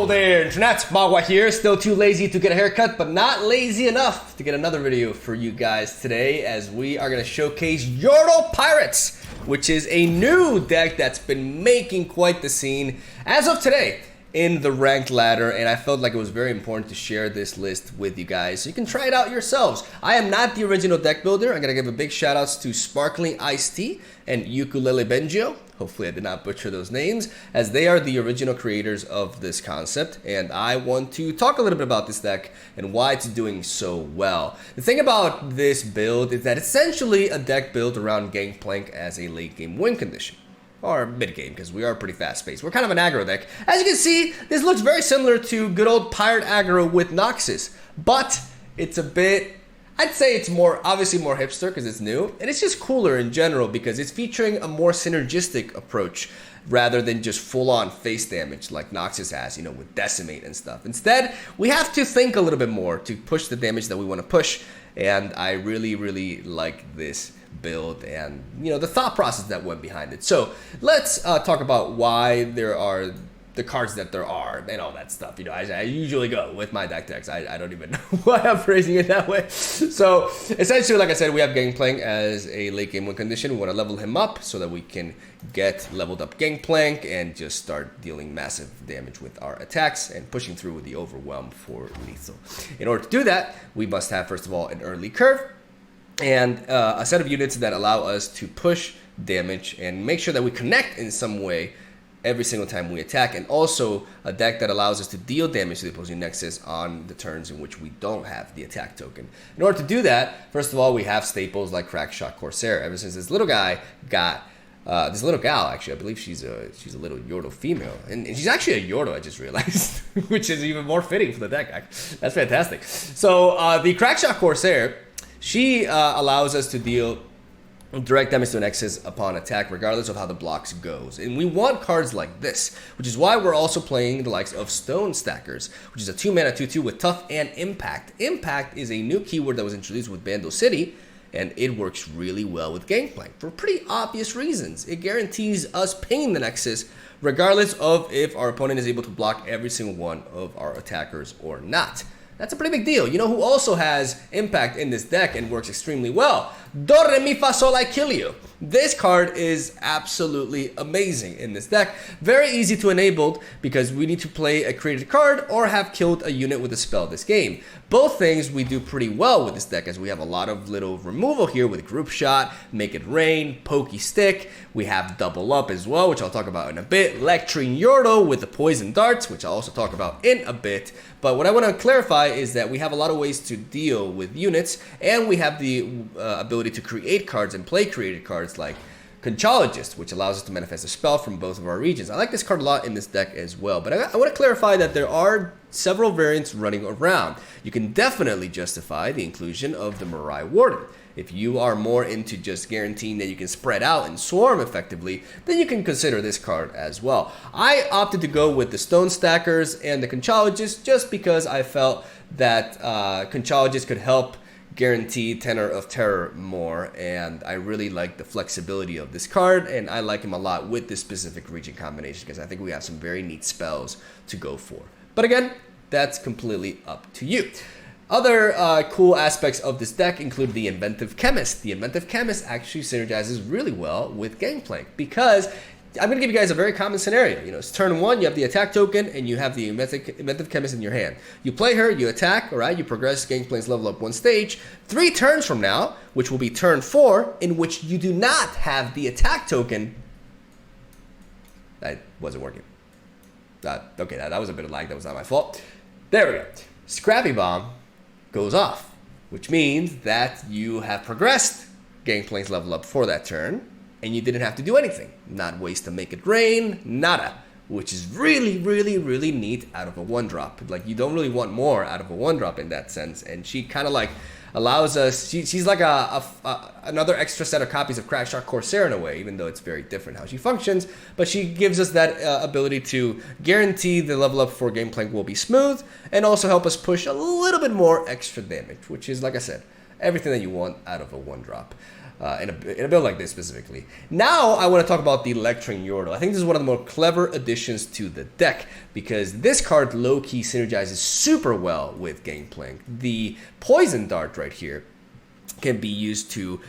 Hello there, Internet. Mogwai here. Still too lazy to get a haircut, but not lazy enough to get another video for you guys today, as we are going to showcase Yordle Pirates, which is a new deck that's been making quite the scene as of today in the ranked ladder, and I felt like it was very important to share this list with you guys so you can try it out yourselves. I am not the original deck builder. I'm gonna give a big shout outs to Sparkling Iced Tea and Ukulele Benjo. Hopefully I did not butcher those names, as they are the original creators of this concept, and I want to talk a little bit about this deck and why it's doing so well. The thing about this build is that it's essentially a deck built around GANGPLANK as a late game win condition. Or mid-game, because we are pretty fast-paced. We're kind of an aggro deck. As you can see, this looks very similar to good old Pirate aggro with Noxus, but it's a bit, I'd say it's more, obviously more hipster because it's new, and it's just cooler in general because it's featuring a more synergistic approach rather than just full-on face damage like Noxus has, you know, with Decimate and stuff. Instead, we have to think a little bit more to push the damage that we want to push, and I really, really like this build and, you know, the thought process that went behind it. So let's talk about why there are the cards that there are and all that stuff. You know, I usually go with my decks. I don't even know why I'm phrasing it that way. So essentially, like I said, we have GANGPLANK as a late game win condition. We want to level him up so that we can get leveled up GANGPLANK and just start dealing massive damage with our attacks and pushing through with the overwhelm for lethal. In order to do that, we must have, first of all, an early curve and a set of units that allow us to push damage and make sure that we connect in some way every single time we attack, and also a deck that allows us to deal damage to the opposing Nexus on the turns in which we don't have the attack token. In order to do that, first of all, we have staples like Crackshot Corsair. Ever since this little guy got this little gal, actually, I believe she's a little Yordle female, and she's actually a Yordle, I just realized, which is even more fitting for the deck. That's fantastic. So the Crackshot Corsair, she allows us to deal direct damage to an Nexus upon attack, regardless of how the blocks goes. And we want cards like this, which is why we're also playing the likes of Stone Stackers, which is a 2-mana 2/2 with Tough and Impact. Impact is a new keyword that was introduced with Bando City, and it works really well with GANGPLANK for pretty obvious reasons. It guarantees us pinging the Nexus, regardless of if our opponent is able to block every single one of our attackers or not. That's a pretty big deal. You know who also has impact in this deck and works extremely well? Do, re, mi, fa, sol, I kill you. This card is absolutely amazing in this deck. Very easy to enable because we need to play a created card or have killed a unit with a spell this game. Both things we do pretty well with this deck, as we have a lot of little removal here with Group Shot, Make It Rain, Pokey Stick. We have Double Up as well, which I'll talk about in a bit. Lecturing Yordle with the Poison Darts, which I'll also talk about in a bit. But what I want to clarify is that we have a lot of ways to deal with units, and we have the ability to create cards and play created cards like Conchologist, which allows us to manifest a spell from both of our regions. I like this card a lot in this deck as well, but I want to clarify that there are several variants running around. You can definitely justify the inclusion of the Mirai Warden. If you are more into just guaranteeing that you can spread out and swarm effectively, then you can consider this card as well. I opted to go with the Stone Stackers and the Conchologist just because I felt that Conchologist could help guarantee Tenor of Terror more, and I really like the flexibility of this card, and I like him a lot with this specific region combination because I think we have some very neat spells to go for. But again, that's completely up to you. Other cool aspects of this deck include the Inventive Chemist. The Inventive Chemist actually synergizes really well with GANGPLANK because I'm going to give you guys a very common scenario. You know, it's turn 1, you have the attack token, and you have the Inventive Chemist in your hand. You play her, you attack, all right, you progress GANGPLANK's level up 1 stage. 3 turns from now, which will be turn 4, in which you do not have the attack token. That wasn't working. Okay, that was a bit of lag. That was not my fault. There we go. Scrappy Bomb goes off, which means that you have progressed GANGPLANK's level up for that turn, and you didn't have to do anything. Not waste to Make It Rain, nada. Which is really, really, really neat out of a 1-drop. Like, you don't really want more out of a 1-drop in that sense. And she kind of like allows us, she's like another extra set of copies of Crackshot Corsair in a way, even though it's very different how she functions. But she gives us that ability to guarantee the level up for GANGPLANK will be smooth, and also help us push a little bit more extra damage, which is, like I said, everything that you want out of a 1-drop. in a build like this specifically. Now I want to talk about the Lecturing Yordle. I think this is one of the more clever additions to the deck because this card low-key synergizes super well with GANGPLANK. The Poison Dart right here can be used to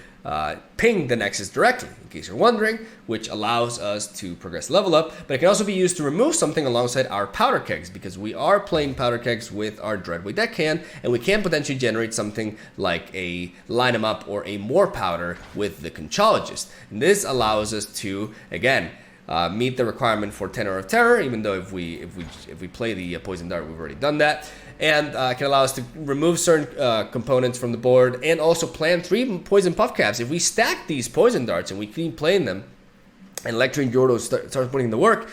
ping the Nexus directly, in case you're wondering, which allows us to progress level up, but it can also be used to remove something alongside our Powder Kegs, because we are playing Powder Kegs with our Dreadway deckhand, and we can potentially generate something like a Line 'em Up or a More Powder with the Conchologist. And this allows us to, again, meet the requirement for Tenor of Terror, even though if we play the Poison Dart, we've already done that. And can allow us to remove certain components from the board and also plan 3 Poison Puff Caps. If we stack these Poison Darts and we keep playing them and Lecturing Yordle starts putting in the work,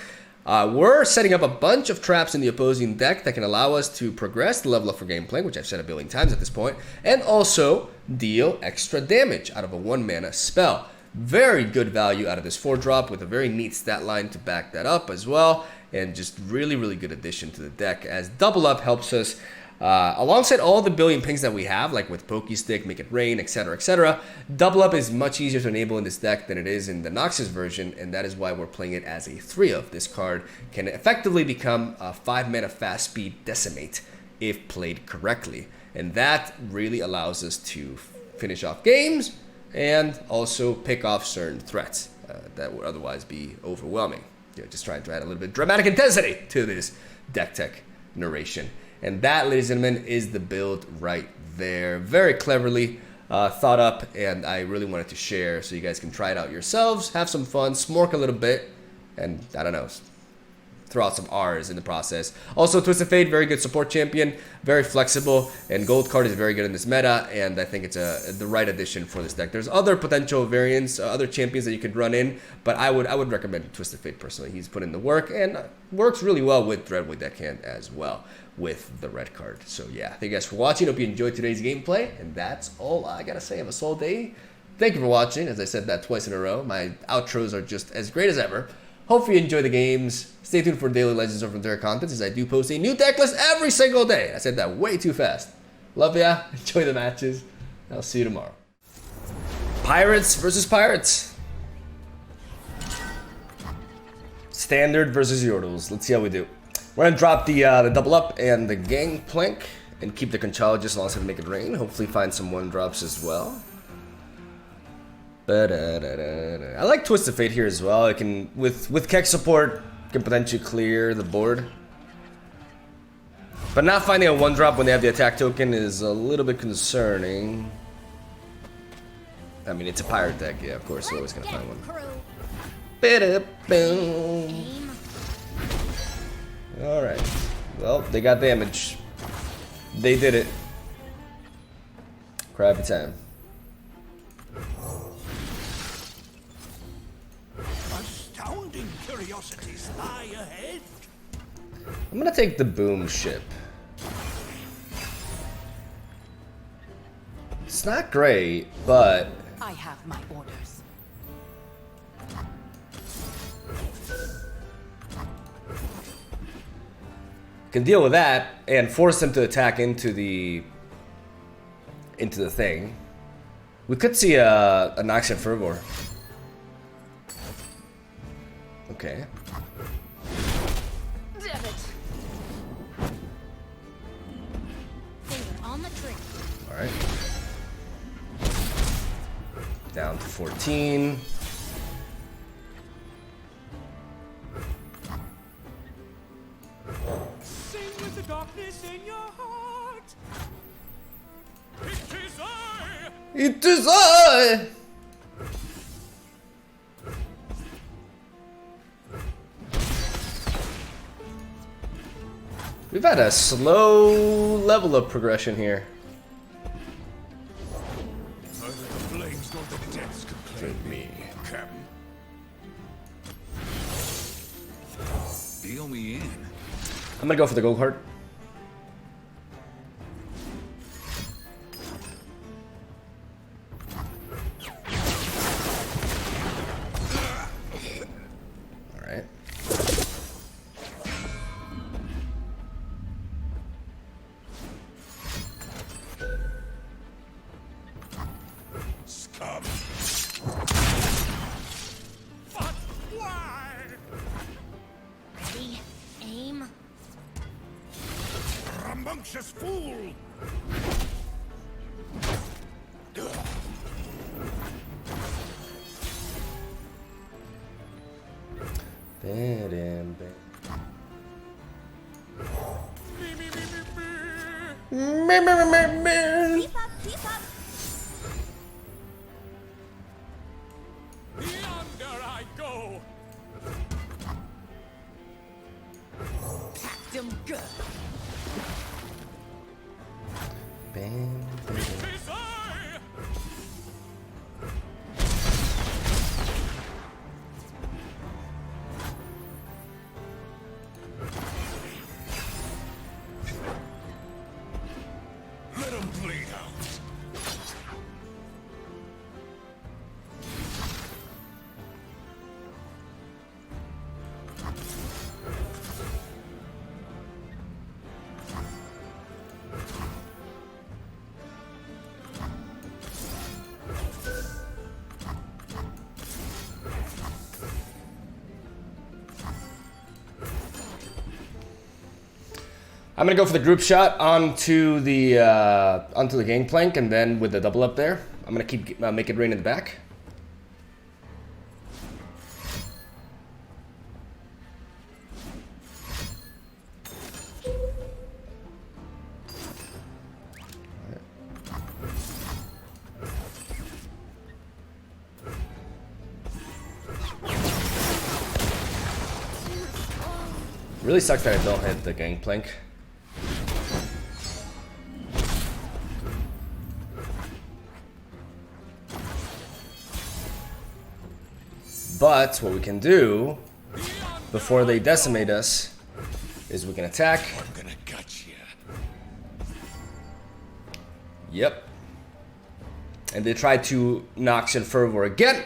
we're setting up a bunch of traps in the opposing deck that can allow us to progress the level up for GANGPLANK, which I've said a billion times at this point, and also deal extra damage out of a 1-mana spell. Very good value out of this 4-drop with a very neat stat line to back that up as well. And just really, really good addition to the deck, as Double Up helps us, alongside all the billion pings that we have, like with Pokestick, Make It Rain, etc., etc. Double Up is much easier to enable in this deck than it is in the Noxus version, and that is why we're playing it as a 3-of. This card can effectively become a 5-mana fast speed Decimate if played correctly, and that really allows us to finish off games and also pick off certain threats that would otherwise be overwhelming. Just trying to add a little bit of dramatic intensity to this deck tech narration. And that, ladies and gentlemen, is the build right there. Very cleverly thought up, and I really wanted to share so you guys can try it out yourselves, have some fun, smork a little bit, and I don't know, throw out some R's in the process. Also, Twisted Fate, very good support champion, very flexible, and Gold card is very good in this meta, and I think it's the right addition for this deck. There's other potential variants, other champions that you could run in, but I would recommend Twisted Fate personally. He's put in the work, and works really well with Dreadway deckhand as well with the red card. So yeah, thank you guys for watching. Hope you enjoyed today's gameplay, and that's all I gotta say. Have a solid day. Thank you for watching. As I said that twice in a row, my outros are just as great as ever. Hopefully you enjoy the games. Stay tuned for daily Legends of Runeterra content, as I do post a new deck list every single day. I said that way too fast. Love ya. Enjoy the matches. I'll see you tomorrow. Pirates versus Pirates. Standard versus Yordles. Let's see how we do. We're gonna drop the Double Up and the GANGPLANK and keep the Conchologist alongside Make It Rain. Hopefully find some 1-drops as well. I like Twisted Fate here as well. It can, with Keck support, can potentially clear the board. But not finding a 1-drop when they have the attack token is a little bit concerning. I mean, it's a pirate deck, yeah, of course, you're always gonna find one. Alright. Well, they got damage. They did it. Crappy time. Curiosities lie ahead. I'm gonna take the Boom Ship. It's not great, but I have my orders. can deal with that and force them to attack into the thing. We could see a Noxian Fervor. Okay. Damn it. Finger on the trigger. Alright. Down to 14. Sing with the darkness in your heart. It is I. It is I! We've had a slow level of progression here. Neither the flames nor the depths can claim me, Captain. Deal me in. I'm gonna go for the gold card. Alright. Scum. precious fool! Keep up, keep up. Yonder I go! Packed 'em good. It is I! Let him bleed out. I'm gonna go for the group shot onto the gangplank, and then with the double up there, I'm gonna keep make it rain in the back. Really sucks that I don't hit the gangplank. But what we can do before they decimate us is we can attack. I'm gonna gut you. Yep. And they try to knock shit fervor again.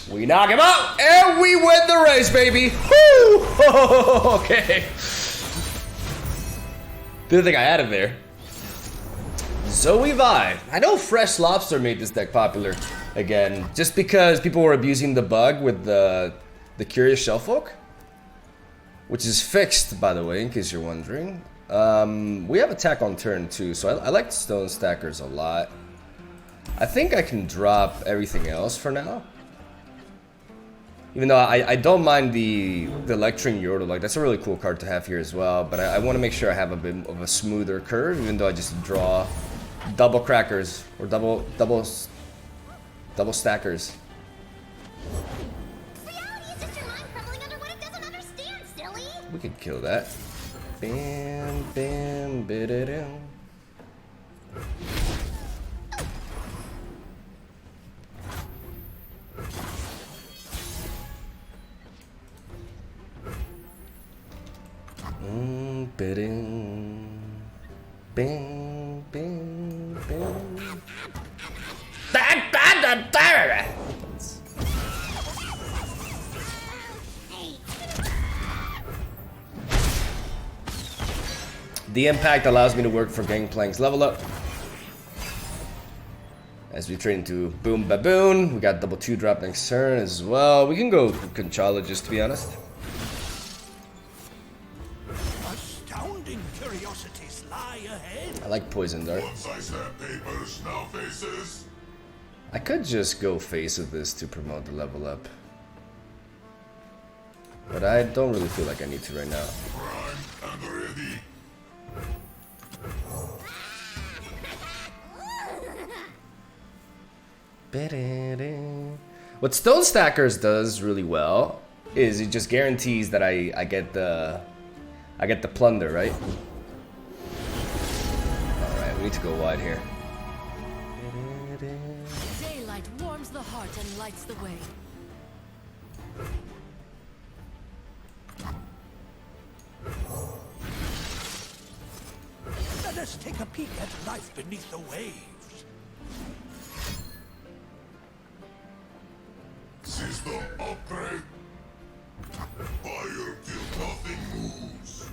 We knock him out, and we win the race, baby. Woo! Okay. Didn't think I had it there. Zoe Vive. I know Fresh Lobster made this deck popular again, just because people were abusing the bug with the Curious Shellfolk, which is fixed, by the way, in case you're wondering. We have attack on turn too, so I like Stone Stackers a lot. I think I can drop everything else for now. Even though I don't mind the Lecturing Yordle, like that's a really cool card to have here as well, but I want to make sure I have a bit of a smoother curve, even though I just draw double crackers or double stackers. Reality is just your mind crumbling under what it doesn't understand, silly. We could kill that. Bam, bam, bididum. Bam, bam, bam, bam. The impact allows me to work for Gangplank's level up. As we trade into Boom Baboon, we got double 2-drop next turn as well. We can go Conchalo, just to be honest. Astounding curiosities lie ahead. I like Poison Dart. Once I snap papers, now faces. I could just go face of this to promote the level up, but I don't really feel like I need to right now. Primed and ready. What Stone Stackers does really well is it just guarantees that I get the plunder, right? All right, we need to go wide here. Daylight warms the heart and lights the way. Let us take a peek at life beneath the waves. System upgrade. Fire till nothing moves.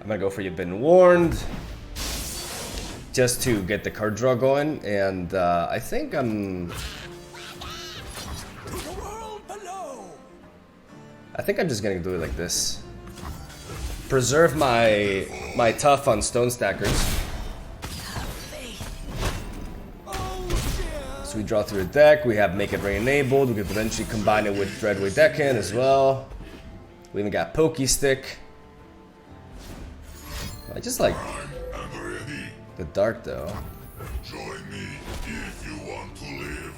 I'm gonna go for You've Been Warned, just to get the card draw going, and I think I'm. To the world below. I think I'm just gonna do it like this. Preserve my tough on stone stackers. So we draw through a deck, we have Make It Rain enabled, we could potentially combine it with Dreadway Deccan as well. We even got Pokey Stick. I just like the dark though. Join me if you want to live.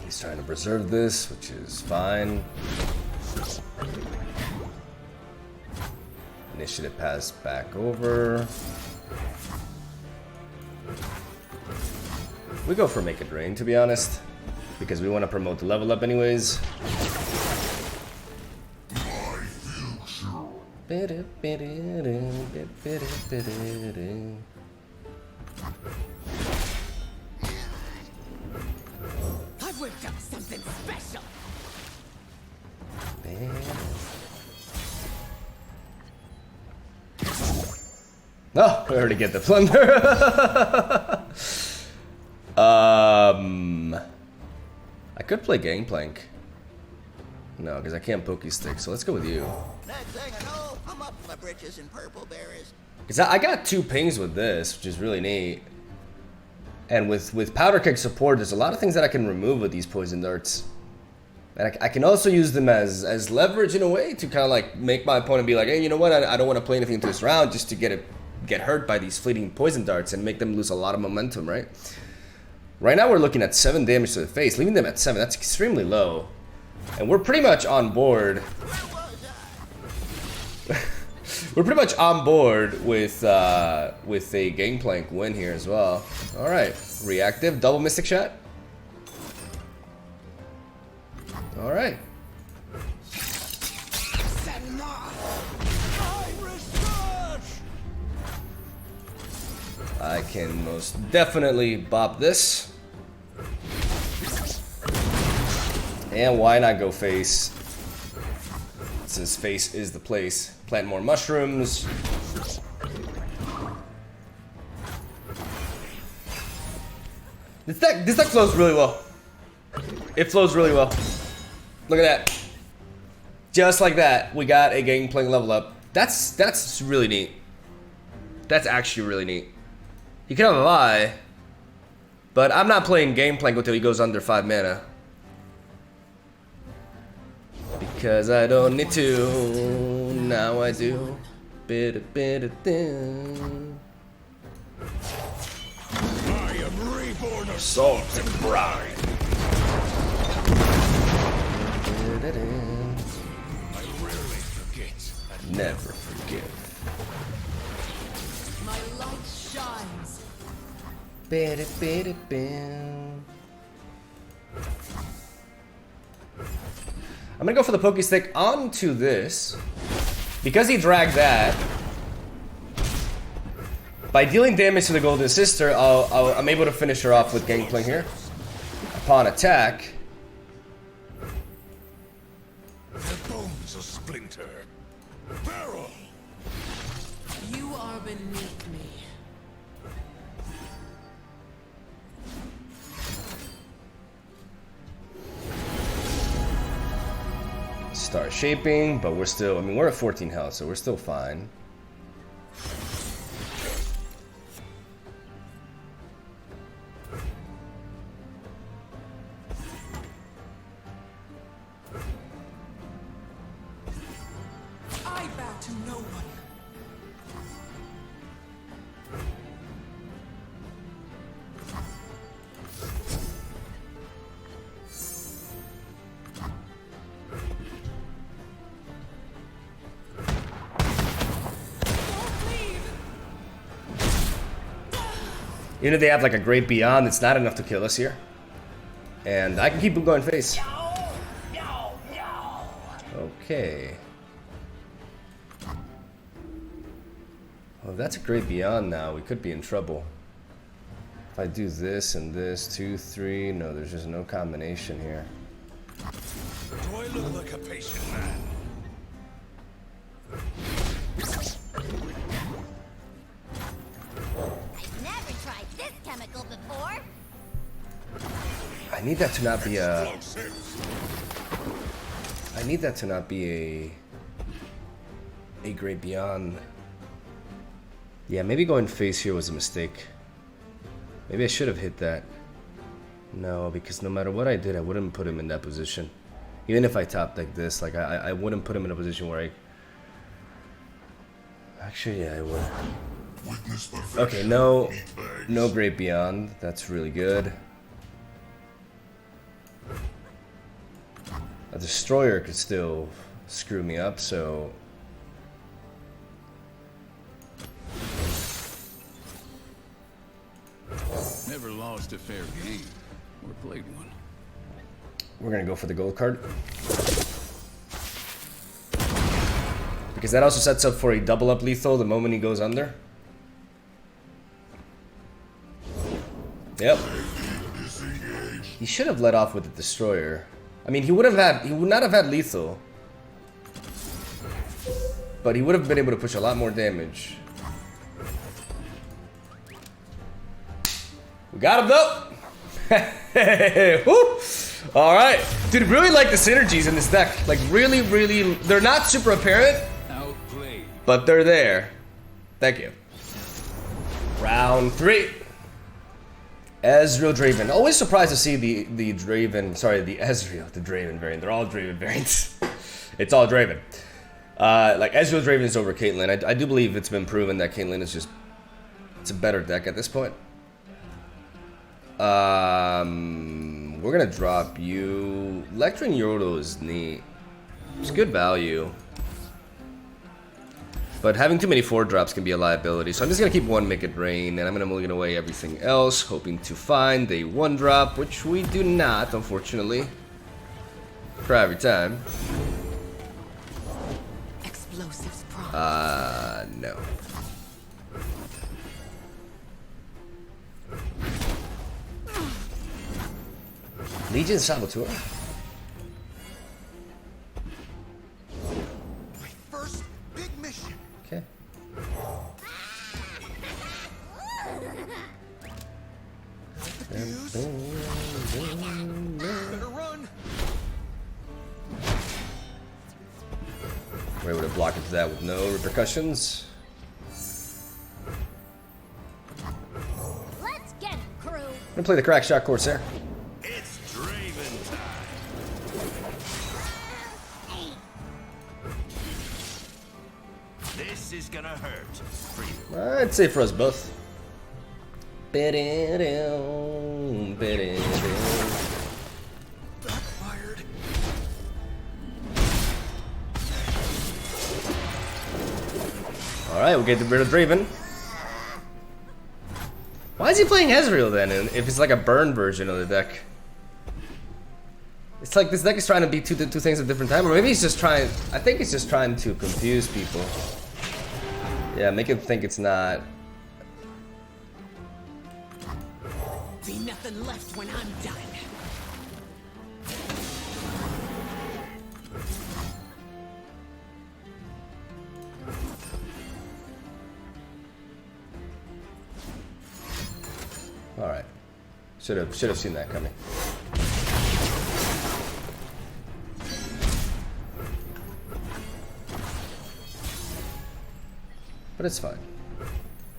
He's trying to preserve this, which is fine. Initiative pass back over. We go for Make It Rain, to be honest, because we want to promote the level up anyways. I've whipped up something special. No, we already get the plunder. I could play Gangplank. No, because I can't Pokey Stick, so let's go with you. Next thing I know, I'm up my britches in purple berries. Because I got 2 pings with this, which is really neat. And with Powder Keg support, there's a lot of things that I can remove with these poison darts. And I can also use them as leverage in a way to kind of like make my opponent be like, hey, you know what? I don't want to play anything into this round just to get hurt by these fleeting poison darts and make them lose a lot of momentum, right? Right now we're looking at 7 damage to the face, leaving them at 7. That's extremely low. And we're pretty much on board. We're pretty much on board with a Gangplank win here as well. All right, reactive, double Mystic Shot. All right. I can most definitely bop this. And why not go face? Since face is the place. Plant more mushrooms. This deck flows really well. It flows really well. Look at that. Just like that, we got a Gangplank level up. That's really neat. That's actually really neat. He can have a lie, but I'm not playing Gangplank until he goes under 5 mana. Because I don't need to, now I do. I am reborn of salt and brine. I rarely forget. Never forgive. My light shines. I'm gonna go for the Pokey Stick onto this. Because he dragged that, by dealing damage to the Golden Sister, I'm able to finish her off with Gangplank here. Upon attack. Their bones are splinter. Barrel. You are beneath me. Start shaping, but we're still, I mean, we're at 14 health, so we're still fine. I bow to no one. Even if they have like a great Beyond, it's not enough to kill us here. And I can keep him going face. Okay. Well, if that's a great Beyond now, we could be in trouble. If I do this and this, 2, 3, no, there's just no combination here. Do I look like a patient man? I need that to not be a... Explosives. I need that to not be a great beyond. Yeah, maybe going face here was a mistake. Maybe I should have hit that. No, because no matter what I did, I wouldn't put him in that position. Even if I topped like this, like I wouldn't put him in a position where I... Actually, yeah, I would. Okay, no great beyond. That's really good. A destroyer could still screw me up, so... Never lost a fair game or played one. We're gonna go for the gold card. Because that also sets up for a double up lethal the moment he goes under. Yep. He should have let off with the destroyer. I mean, he would not have had lethal. But he would have been able to push a lot more damage. We got him though! Woo! Alright. Dude, really like the synergies in this deck. Like, really, really... They're not super apparent, Outplayed. but they're there. Thank you. Round 3. Ezreal Draven. Always surprised to see the Draven... Sorry, the Ezreal, the Draven variant. They're all Draven variants. It's all Draven. Like, Ezreal Draven is over Caitlyn. I do believe it's been proven that Caitlyn is just... It's a better deck at this point. We're gonna drop you. Lectrin Yordle is neat. It's good value. But having too many 4-drops can be a liability. So I'm just gonna keep one Make It Rain, and I'm gonna mulligan away everything else, hoping to find a 1-drop, which we do not, unfortunately. Try every time. Explosives No. Legion Saboteur. My first big mission. Okay. Better run. We're able to block into that with no repercussions. Let's get it, crew. I'm gonna play the Crack Shot Corsair. It's Draven time. This is gonna hurt for you. I'd say for us both. Backfired. Alright, we'll get rid of Draven. Why is he playing Ezreal then, if it's like a burn version of the deck? It's like this deck is trying to be two things at different time, or maybe he's just trying... I think he's just trying to confuse people. Yeah, make him think it's not... Be nothing left when I'm done. Alright. Should have seen that coming. But it's fine.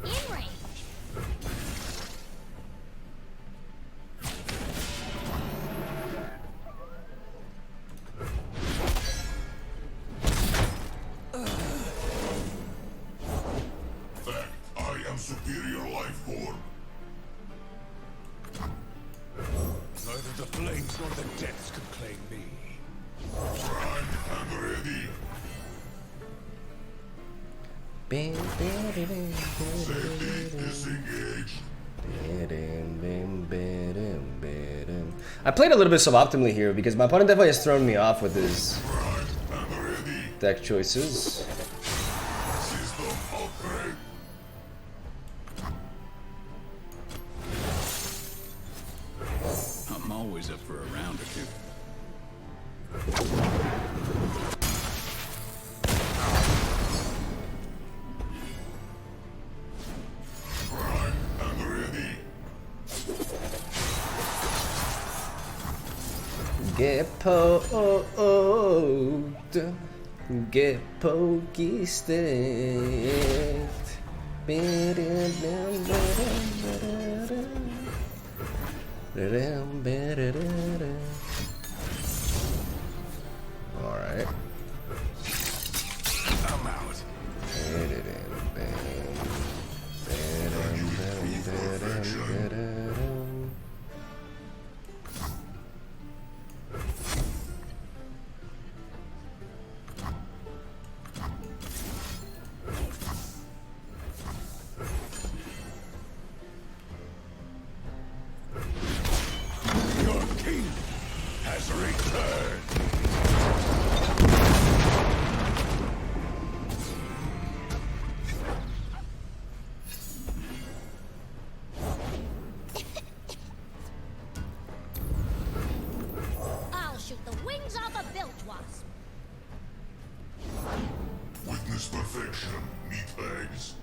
In range. Fact, I am superior life form. Neither the flames nor the depths can claim me. I'm ready. Disengage. I played a little bit suboptimally here because my opponent definitely has thrown me off with his I'm ready. deck choices. System upgrade. I'm always up for a round or two. I'm ready. Get poked. Get pokey sticked. Alright. I'm out. Your king has returned. I'll shoot the wings off a built wasp. Witness perfection, meatbags.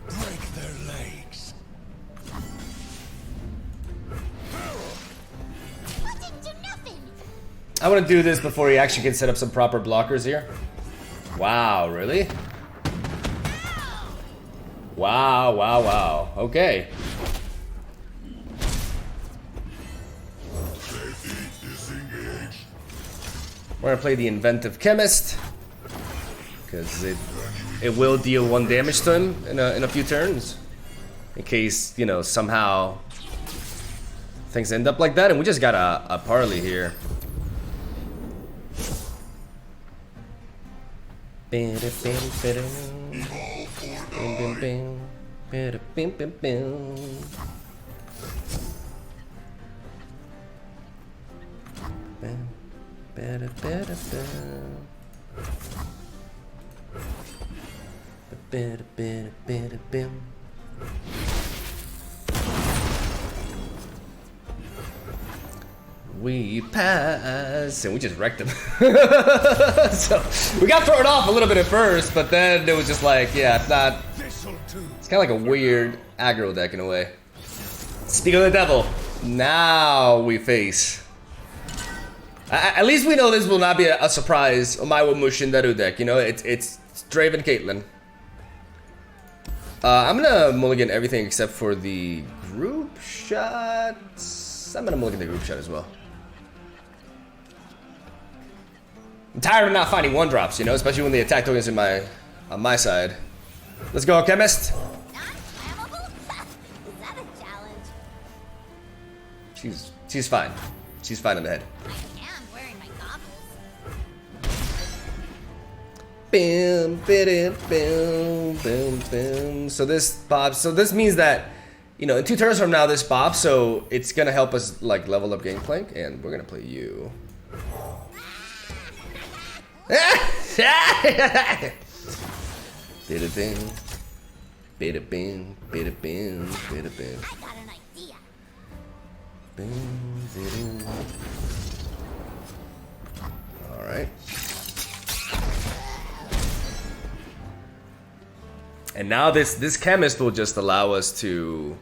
Break their legs. That didn't do nothing. I want to do this before he actually can set up some proper blockers here. Wow, really? Wow, wow, wow. Okay. Safety disengaged. We're gonna play the Inventive Chemist because it will deal 1 damage to him in a few turns, in case, you know, somehow things end up like that. And we just got a parley here. We pass, and we just wrecked him. So we got thrown off a little bit at first, but then it was just like, yeah, it's not. This'll do. It's kind of like a weird aggro deck in a way. Speak of the devil. Now we face. At least we know this will not be a surprise. Omaiwa Mushin Daru deck. You know, it's Draven Caitlyn. I'm gonna mulligan everything except for the group shots. I'm gonna mulligan the group shot as well. I'm tired of not finding 1-drops, you know, especially when the attack token's on my side. Let's go, Chemist. Not flammable? Is that a challenge? She's fine. She's fine in the head. I am wearing my goggles. Boom, boom, boom, boom, boom. So this pops. So this means that, you know, in 2 turns from now, this pops. So it's gonna help us like level up GANGPLANK, and we're gonna play you. Bada bing, bada bing, bada bing, bada bing. I got an idea. All right. And now this chemist will just allow us to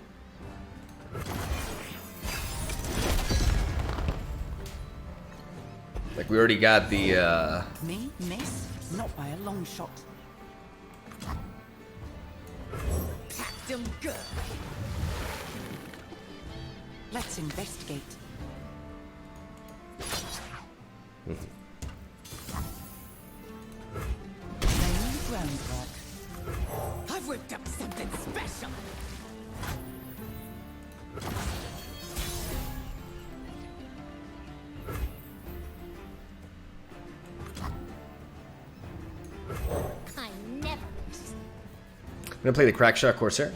like we already got the Me, miss? Not by a long shot. Packed 'em good. Let's investigate. Laying the groundwork. I've whipped up something special. I never miss. I'm gonna play the crack shot Corsair.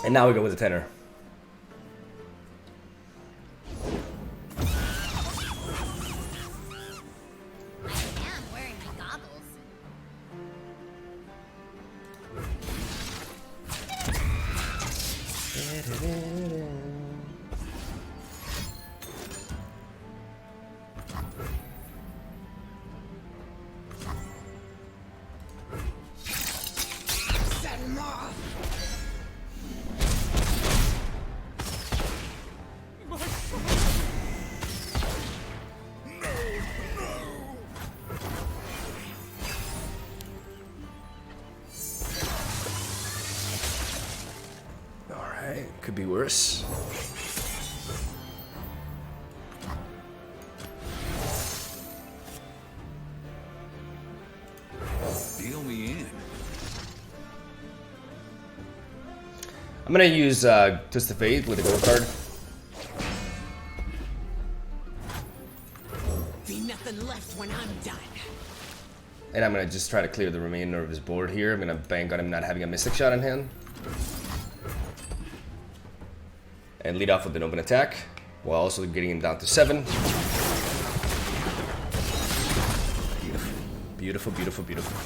And now we go with the tenor. I am wearing my goggles. Alright, could be worse. Deal me in. I'm gonna use Twist of Fate with a gold card. Be nothing left when I'm done. And I'm gonna just try to clear the remainder of his board here. I'm gonna bank on him not having a Mystic Shot in hand. And lead off with an open attack, while also getting him down to 7. Beautiful, beautiful, beautiful, beautiful.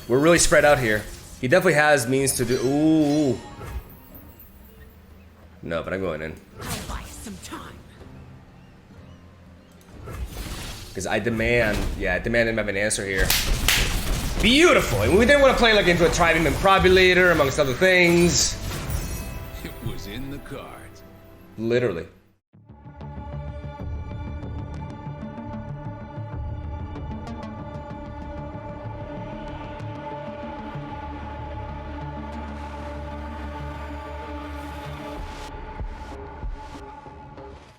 We're really spread out here. He definitely has means to do. Ooh. No, but I'm going in. I'll buy some time. Because I demand, yeah, I demand him have an answer here. Beautiful! And we didn't want to play like into a Tribeman Probulator, amongst other things. It was in the cards. Literally.